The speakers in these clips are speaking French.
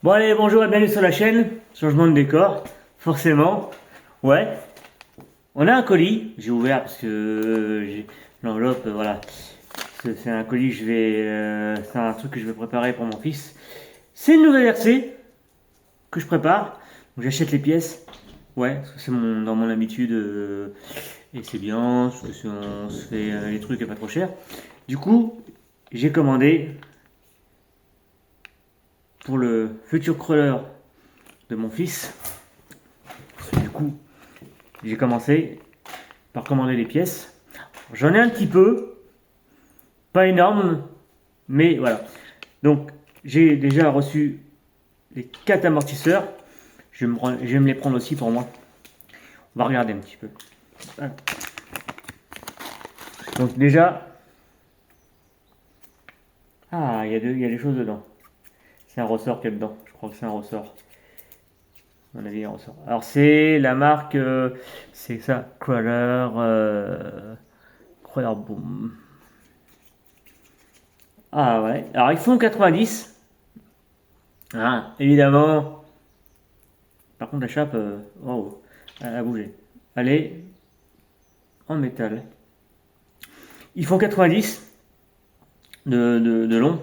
Bon allez, bonjour et bienvenue sur la chaîne. Changement de décor, forcément. Ouais. On a un colis, j'ai ouvert parce que j'ai l'enveloppe, voilà. C'est un colis, c'est un truc que je vais préparer pour mon fils. C'est une nouvelle RC que je prépare. Donc j'achète les pièces. Ouais, parce que c'est dans mon habitude. Et c'est bien, parce que on se fait les trucs et pas trop cher. Du coup, j'ai commandé pour le futur crawler de mon fils. Du coup, j'ai commencé par commander les pièces. J'en ai un petit peu, pas énorme, mais voilà. Donc, j'ai déjà reçu les 4 amortisseurs. Je vais me les prendre aussi pour moi. On va regarder un petit peu. Voilà. Donc déjà, il y a des choses dedans. C'est un ressort qu'il y a dedans. Je crois que c'est un ressort. À mon avis, un ressort. Alors c'est la marque, c'est ça, Crawler Boom. Ah ouais. Alors ils font 90. Évidemment. Par contre la chape, wow, elle a bougé. Elle est en métal. Ils font 90 de long.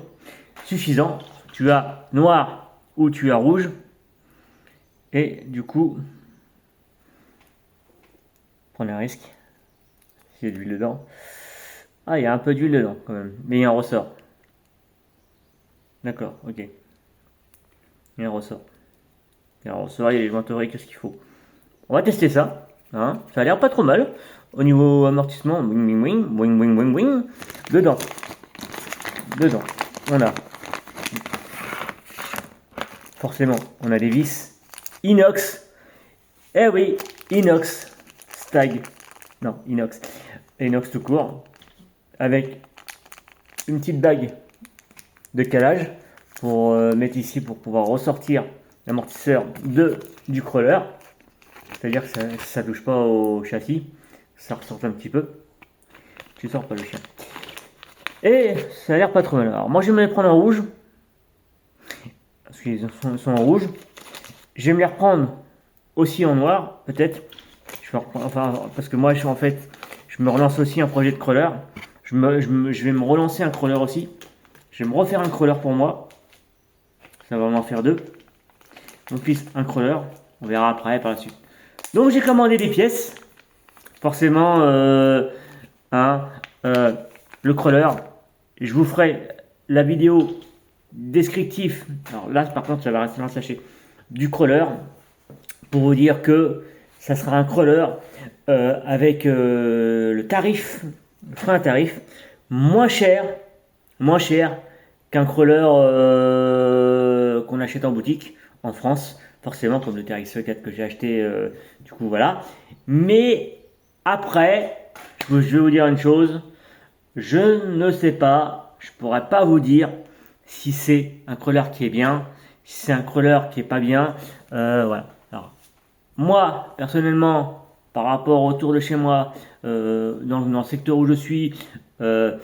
Suffisant. Tu as noir ou tu as rouge. Et du coup, prendre un risque. S'il y a de l'huile dedans. Ah, il y a un peu d'huile dedans quand même. Mais il y a un ressort. D'accord, ok. Il y a un ressort. Il y a un ressort, il y a les jointeries, qu'est-ce qu'il faut. On va tester ça. Hein. Ça a l'air pas trop mal. Au niveau amortissement, wing, wing, wing, wing, wing, wing, wing. Dedans, on a forcément, on a des vis inox. Eh oui, inox, stag, non, inox, inox tout court, avec une petite bague de calage pour mettre ici pour pouvoir ressortir l'amortisseur du crawler. C'est-à-dire que ça touche pas au châssis, ça ressort un petit peu. Tu sors pas le chien. Et ça a l'air pas trop mal. Alors moi je vais me les prendre en rouge. Parce qu'ils sont en rouge. Je vais me les reprendre aussi en noir, peut-être. Parce que moi je me relance aussi un projet de crawler. Je vais me relancer un crawler aussi. Je vais me refaire un crawler pour moi. Ça va m'en faire deux. Mon fils, un crawler. On verra après par la suite. Donc j'ai commandé des pièces. Forcément, le crawler. Je vous ferai la vidéo descriptive. Alors là, par contre, ça va rester dans le sachet. Du crawler. Pour vous dire que ça sera un crawler avec le tarif. Je ferai un tarif moins cher qu'un crawler qu'on achète en boutique en France, forcément comme le TRX 4 que j'ai acheté, du coup voilà. Mais après, je vais vous dire une chose, je ne sais pas, je pourrais pas vous dire si c'est un crawler qui est bien, si c'est un crawler qui est pas bien, voilà. Alors, moi, personnellement, par rapport autour de chez moi, dans le secteur où je suis, il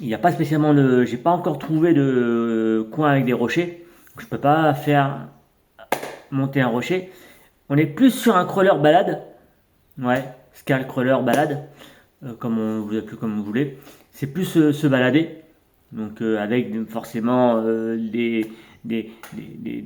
n'y a pas spécialement de. J'ai pas encore trouvé de coin avec des rochers. Je peux pas faire monter un rocher. On est plus sur un crawler balade. Ouais, scale crawler balade. Vous appelez comme vous voulez. C'est plus se balader. Donc avec forcément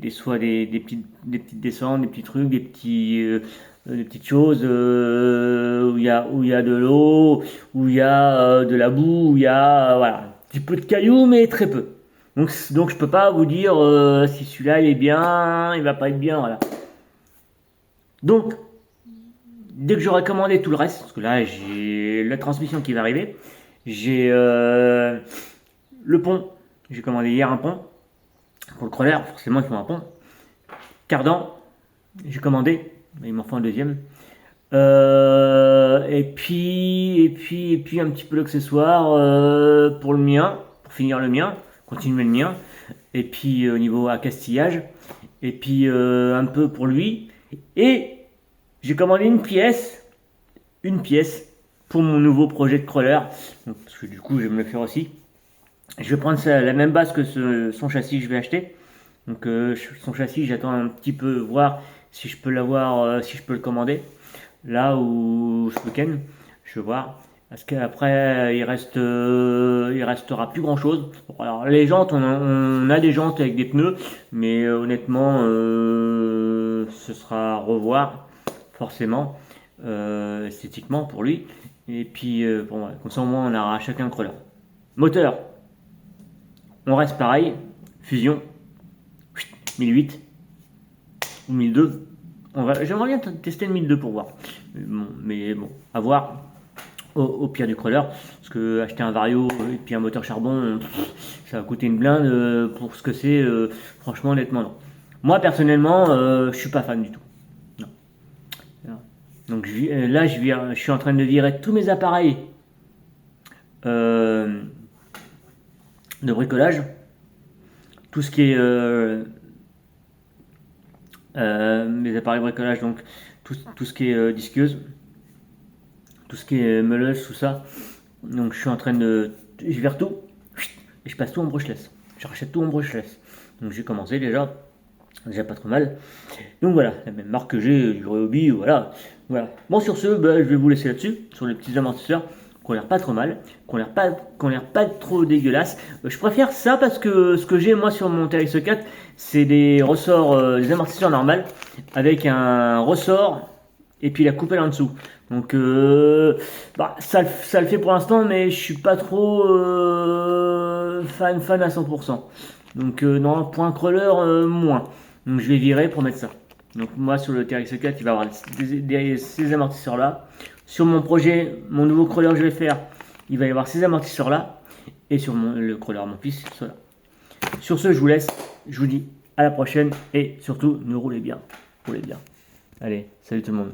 soit des petites descentes, des petits trucs, des petites choses où il y a de l'eau, où il y a de la boue, où il y a voilà, un petit peu de cailloux, mais très peu. Donc je peux pas vous dire si celui-là il est bien, il va pas être bien, voilà. Donc dès que j'aurai commandé tout le reste, parce que là j'ai la transmission qui va arriver, j'ai le pont, j'ai commandé hier un pont pour le crawler, forcément il faut un pont. Cardan, j'ai commandé, mais il m'en faut un deuxième. Et puis un petit peu d'accessoires pour le mien, pour finir le mien, continuer le mien. Et puis au niveau accastillage, et puis un peu pour lui. Et j'ai commandé une pièce pour mon nouveau projet de crawler. Donc, parce que du coup je vais me le faire aussi. Je vais prendre la même base que son châssis que je vais acheter. Donc son châssis, j'attends un petit peu voir si je peux l'avoir, si je peux le commander. Là où ce week-end, je vais voir. Parce qu'après, il restera plus grand chose. Alors, les jantes, on a des jantes avec des pneus, mais honnêtement, ce sera à revoir, forcément, esthétiquement pour lui. Et puis, bon, ouais, comme ça, au moins, on aura chacun un crawler. Moteur, on reste pareil. Fusion, 1008 ou 1002. J'aimerais bien tester le 1002 pour voir. Mais bon, à voir. Au pire du crawler, parce que acheter un Vario et puis un moteur charbon, ça va coûter une blinde pour ce que c'est. Franchement, honnêtement, non. Moi, personnellement, je suis pas fan du tout. Non. Donc là, je suis en train de virer tous mes appareils de bricolage. Tout ce qui est mes appareils de bricolage, donc tout ce qui est disqueuse, tout ce qui est meuleuse, tout ça. Donc je suis en train de... Je vire tout et je passe tout en brushless. Je rachète tout en brushless. Donc j'ai commencé déjà pas trop mal. Donc voilà, la même marque que j'ai du Ryobi, voilà. Bon, sur ce, je vais vous laisser là-dessus, sur les petits amortisseurs qui ont l'air pas trop mal, qui ont l'air pas trop dégueulasses. Je préfère ça parce que ce que j'ai moi sur mon TRX4, c'est des ressorts, des amortisseurs normaux avec un ressort et puis la coupelle en dessous. Donc ça le fait pour l'instant, mais je suis pas trop fan à 100%. Donc non, pour un crawler, moins. Donc je vais virer pour mettre ça. Donc moi sur le TRX4, il va y avoir ces amortisseurs là. Sur mon projet, mon nouveau crawler que je vais faire, il va y avoir ces amortisseurs là. Et sur le crawler mon fils, cela. Sur ce, je vous laisse. Je vous dis à la prochaine. Et surtout, ne roulez bien. Roulez bien. Allez, salut tout le monde.